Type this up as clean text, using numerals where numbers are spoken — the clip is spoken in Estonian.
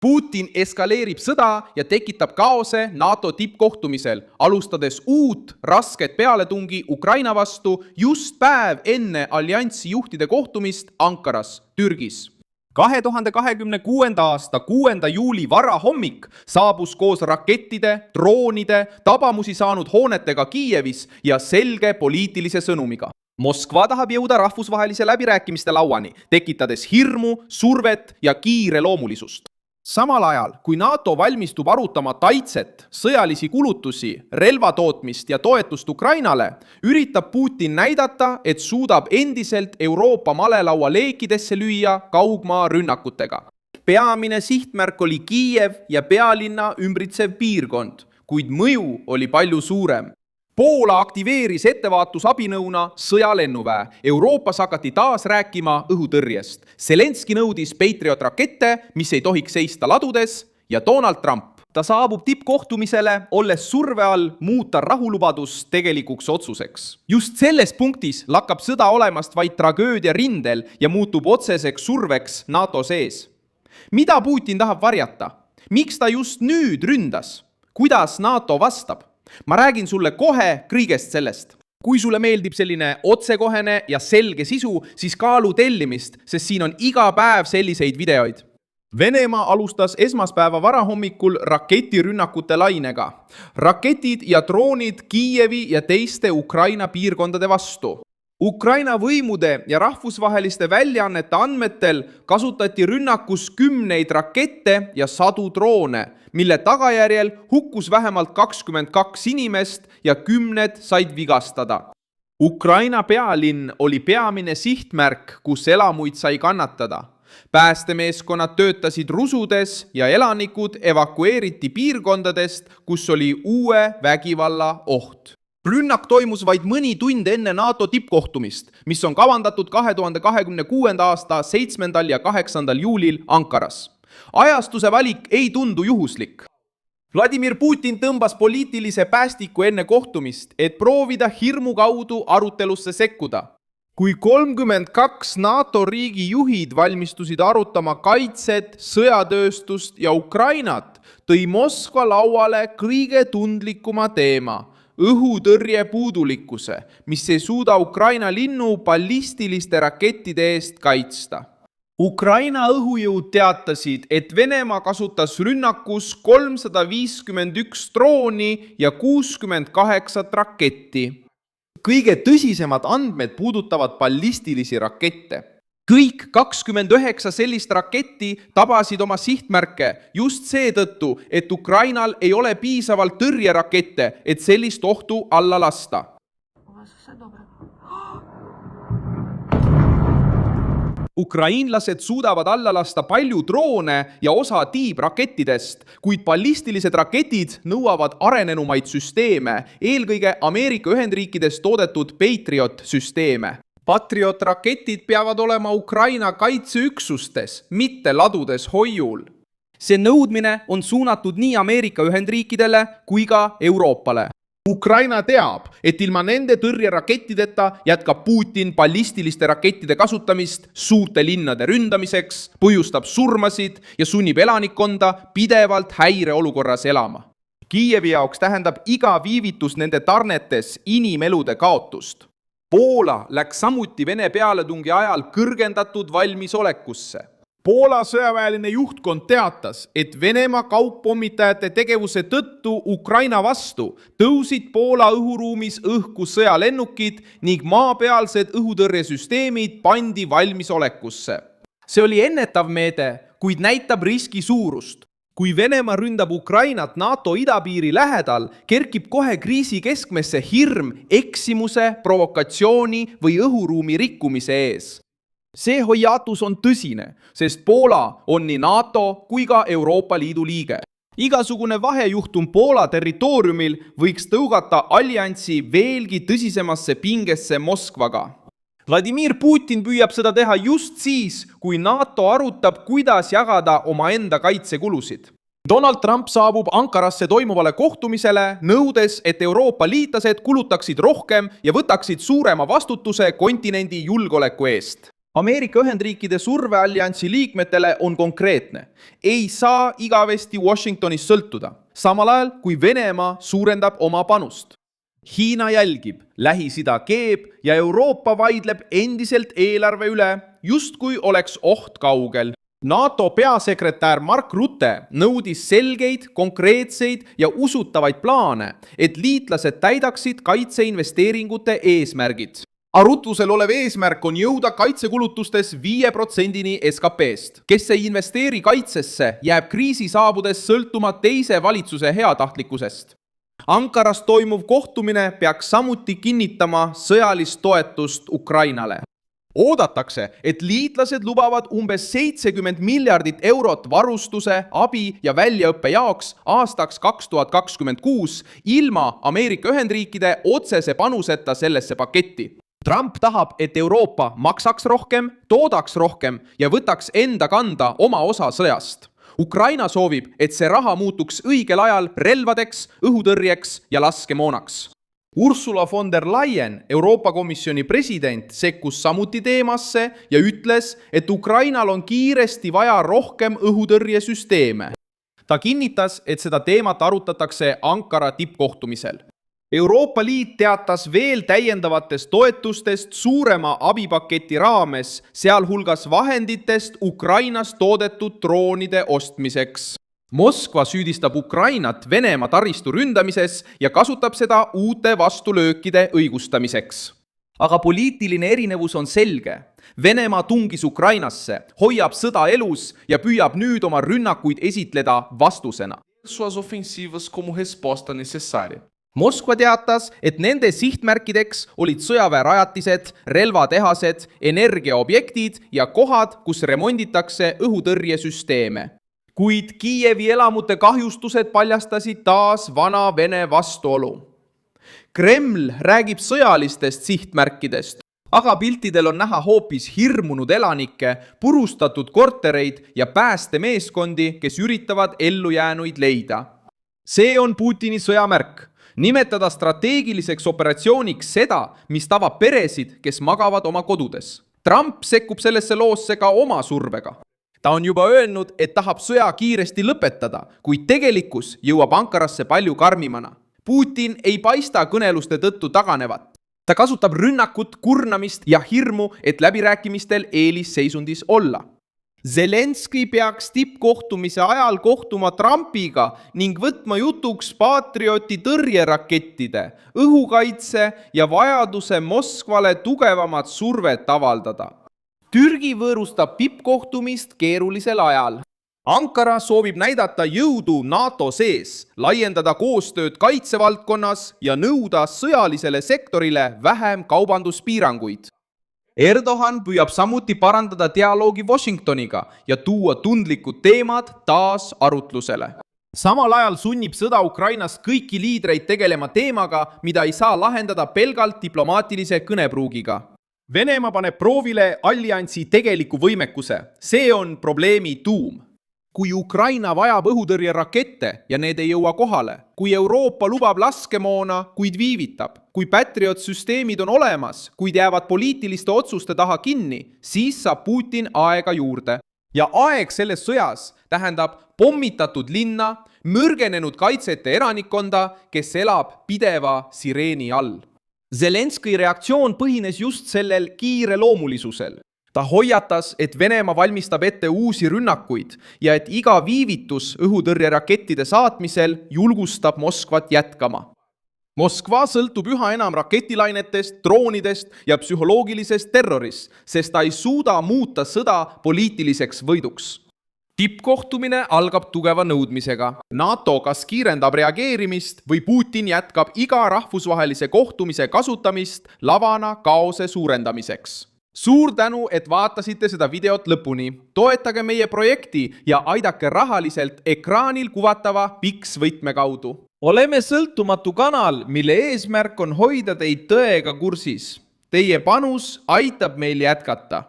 Putin eskaleerib sõda ja tekitab kaose NATO tippkohtumisel, alustades uut rasket pealetungi Ukraina vastu just päev enne allianssi juhtide kohtumist Ankaras, Türgis. 2026. aasta 6. juuli varahommik saabus koos rakettide, droonide, tabamusi saanud hoonetega Kiievis ja selge poliitilise sõnumiga. Moskva tahab jõuda rahvusvahelise läbirääkimiste lauani, tekitades hirmu, survet ja kiireloomulisust. Samal ajal, kui NATO valmistub arutama kaitset, sõjalisi kulutusi, relvatootmist ja toetust Ukrainale, üritab Putin näidata, et suudab endiselt Euroopa malelaua leekidesse lüüa kaugmaa rünnakutega. Peamine sihtmärk oli Kiiev ja pealinna ümbritsev piirkond, kuid mõju oli palju suurem. Poola aktiveeris ettevaatusabinõuna sõjalennuväe. Euroopas hakati taas rääkima õhutõrjest. Zelenski nõudis Patriot rakette, mis ei tohiks seista ladudes, ja Donald Trump. Ta saabub tippkohtumisele, olles surve all muuta rahulubadus tegelikuks otsuseks. Just selles punktis lakkab sõda olemast vaid tragöödia rindel ja muutub otseseks surveks NATO sees. Mida Putin tahab varjata? Miks ta just nüüd ründas? Kuidas NATO vastab? Ma räägin sulle kohe kõigest sellest. Kui sulle meeldib selline otsekohene ja selge sisu, siis kaalu tellimist, sest siin on iga päev selliseid videoid. Venemaa alustas esmaspäeva varahommikul raketirünnakute lainega. Raketid ja droonid Kiievi ja teiste Ukraina piirkondade vastu. Ukraina võimude ja rahvusvaheliste väljaannete andmetel kasutati rünnakus 10 rakette ja 100 droone, mille tagajärjel hukkus vähemalt 22 inimest ja 10 said vigastada. Ukraina pealinn oli peamine sihtmärk, kus elamuid sai kannatada. Päästemeeskonnad töötasid rusudes ja elanikud evakueeriti piirkondadest, kus oli uue vägivalla oht. Rünnak toimus vaid mõni tund enne NATO tippkohtumist, mis on kavandatud 2026. aasta 7. ja 8. juulil Ankaras. Ajastuse valik ei tundu juhuslik. Vladimir Putin tõmbas poliitilise päästiku enne kohtumist, et proovida hirmu kaudu arutelusse sekkuda. Kui 32 NATO riigi juhid valmistusid arutama kaitset, sõjatööstust ja Ukrainat, tõi Moskva lauale kõige tundlikuma teema – õhutõrje puudulikkuse, mis ei suuda Ukraina linnu ballistiliste rakettide eest kaitsta. Ukraina õhujõud teatasid, et Venemaa kasutas rünnakus 351 drooni ja 68 raketti. Kõige tõsisemad andmed puudutavad ballistilisi rakette. Kõik 29 sellist raketti tabasid oma sihtmärke just seetõttu, et Ukrainal ei ole piisavalt tõrjerakette, et sellist ohtu alla lasta. Ukrainlased suudavad alla lasta palju droone ja osa tiibrakettidest, kuid ballistilised raketid nõuavad arenenumaid süsteeme, eelkõige Ameerika Ühendriikides toodetud Patriot süsteeme. Patriot raketid peavad olema Ukraina kaitseüksustes, mitte ladudes hoiul. See nõudmine on suunatud nii Ameerika Ühendriikidele kui ka Euroopale. Ukraina teab, et ilma nende tõrjerakettideta jätkab Putin ballistiliste rakettide kasutamist suurte linnade ründamiseks, põhjustab surmasid ja sunnib elanikkonda pidevalt häireolukorras elama. Kiievi jaoks tähendab iga viivitus nende tarnetes inimelude kaotust. Poola läks samuti Vene pealetungi ajal kõrgendatud valmisolekusse. Poola sõjaväeline juhtkond teatas, et Venemaa kauppommitajate tegevuse tõttu Ukraina vastu tõusid Poola õhuruumis õhku sõjalennukid ning maapealsed õhutõrjesüsteemid pandi valmisolekusse. See oli ennetav meede, kuid näitab riski suurust. Kui Venemaa ründab Ukrainat NATO idapiiri lähedal, kerkib kohe kriisi keskmesse hirm eksimuse, provokatsiooni või õhuruumi rikkumise ees. See hoiatus on tõsine, sest Poola on nii NATO kui ka Euroopa Liidu liige. Igasugune vahejuhtum Poola territooriumil võiks tõugata alliansi veelgi tõsisemasse pingesse Moskvaga. Vladimir Putin püüab seda teha just siis, kui NATO arutab, kuidas jagada omaenda kaitsekulusid. Donald Trump saabub Ankarasse toimuvale kohtumisele, nõudes, et Euroopa liitlased kulutaksid rohkem ja võtaksid suurema vastutuse kontinendi julgeoleku eest. Ameerika Ühendriikide survealliansi liikmetele on konkreetne. Ei saa igavesti Washingtonist sõltuda, samal ajal kui Venemaa suurendab oma panust. Hiina jälgib, Lähis-Ida keeb ja Euroopa vaidleb endiselt eelarve üle, justkui oleks oht kaugel. NATO peasekretär Mark Rutte nõudis selgeid, konkreetseid ja usutavaid plaane, et liitlased täidaksid kaitseinvesteeringute eesmärgid. Arutlusel olev eesmärk on jõuda kaitsekulutustes 5%-ni SKP-st. Kes ei investeeri kaitsesse, jääb kriisi saabudes sõltuma teise valitsuse heatahtlikkusest. Ankaras toimuv kohtumine peaks samuti kinnitama sõjalist toetust Ukrainale. Oodatakse, et liitlased lubavad umbes 70 miljardit eurot varustuse, abi ja väljaõppe jaoks aastaks 2026 ilma Ameerika Ühendriikide otsese panuseta sellesse paketti. Trump tahab, et Euroopa maksaks rohkem, toodaks rohkem ja võtaks enda kanda oma osa sõjast. Ukraina soovib, et see raha muutuks õigel ajal relvadeks, õhutõrjeks ja laskemoonaks. Ursula von der Leyen, Euroopa Komisjoni president, sekkus samuti teemasse ja ütles, et Ukrainal on kiiresti vaja rohkem õhutõrjesüsteeme. Ta kinnitas, et seda teemat arutatakse Ankara tippkohtumisel. Euroopa Liit teatas veel täiendavatest toetustest suurema abipaketi raames, sealhulgas vahenditest Ukrainas toodetud droonide ostmiseks. Moskva süüdistab Ukrainat Venemaa taristu ründamises ja kasutab seda uute vastulöökide õigustamiseks. Aga poliitiline erinevus on selge. Venemaa tungis Ukrainasse, hoiab sõda elus ja püüab nüüd oma rünnakuid esitleda vastusena. Suas ofensivas como resposta necessária. Moskva teatas, et nende sihtmärkideks olid sõjaväerajatised, relvatehased, energiaobjektid ja kohad, kus remonditakse õhutõrjesüsteeme. Kuid Kiievi elamute kahjustused paljastasid taas vana Vene vastuolu. Kreml räägib sõjalistest sihtmärkidest, aga piltidel on näha hoopis hirmunud elanikke, purustatud kortereid ja päästemeeskondi, kes üritavad ellujäänuid leida. See on Putini sõjamärk. Nimetada strateegiliseks operatsiooniks seda, mis tabab peresid, kes magavad oma kodudes. Trump sekkub sellesse loosse ka oma survega. Ta on juba öelnud, et tahab sõja kiiresti lõpetada, kuid tegelikkus jõuab Ankarasse palju karmimana. Putin ei paista kõneluste tõttu taganevat. Ta kasutab rünnakut, kurnamist ja hirmu, et läbirääkimistel eelisseisundis olla. Zelenski peaks tippkohtumise ajal kohtuma Trumpiga ning võtma jutuks Patrioti tõrjerakettide, õhukaitse ja vajaduse Moskvale tugevamat survet avaldada. Türgi võõrustab tippkohtumist keerulisel ajal. Ankara soovib näidata jõudu NATO sees, laiendada koostööd kaitsevaldkonnas ja nõuda sõjalisele sektorile vähem kaubanduspiiranguid. Erdogan püüab samuti parandada dialoogi Washingtoniga ja tuua tundlikud teemad taas arutlusele. Samal ajal sunnib sõda Ukrainas kõiki liidreid tegelema teemaga, mida ei saa lahendada pelgalt diplomaatilise kõnepruugiga. Venemaa paneb proovile alliansi tegeliku võimekuse. See on probleemi tuum. Kui Ukraina vajab õhutõrjerakette ja need ei jõua kohale, kui Euroopa lubab laskemoona, kuid viivitab, kui Patriot-süsteemid on olemas, kuid jäävad poliitiliste otsuste taha kinni, siis saab Putin aega juurde. Ja aeg selles sõjas tähendab pommitatud linna, mürgenenud kaitsete eranikkonda, kes elab pideva sireeni all. Zelenski reaktsioon põhines just sellel kiire loomulisusel. Ta hoiatas, et Venemaa valmistab ette uusi rünnakuid ja et iga viivitus õhutõrjerakettide saatmisel julgustab Moskvat jätkama. Moskva sõltub üha enam raketilainetest, droonidest ja psühholoogilisest terrorist, sest ta ei suuda muuta sõda poliitiliseks võiduks. Tippkohtumine algab tugeva nõudmisega. NATO kas kiirendab reageerimist või Putin jätkab iga rahvusvahelise kohtumise kasutamist lavana kaose suurendamiseks. Suur tänu, et vaatasite seda videot lõpuni. Toetage meie projekti ja aidake rahaliselt ekraanil kuvatava Pix-võtme kaudu. Oleme sõltumatu kanal, mille eesmärk on hoida teid tõega kursis. Teie panus aitab meil jätkata.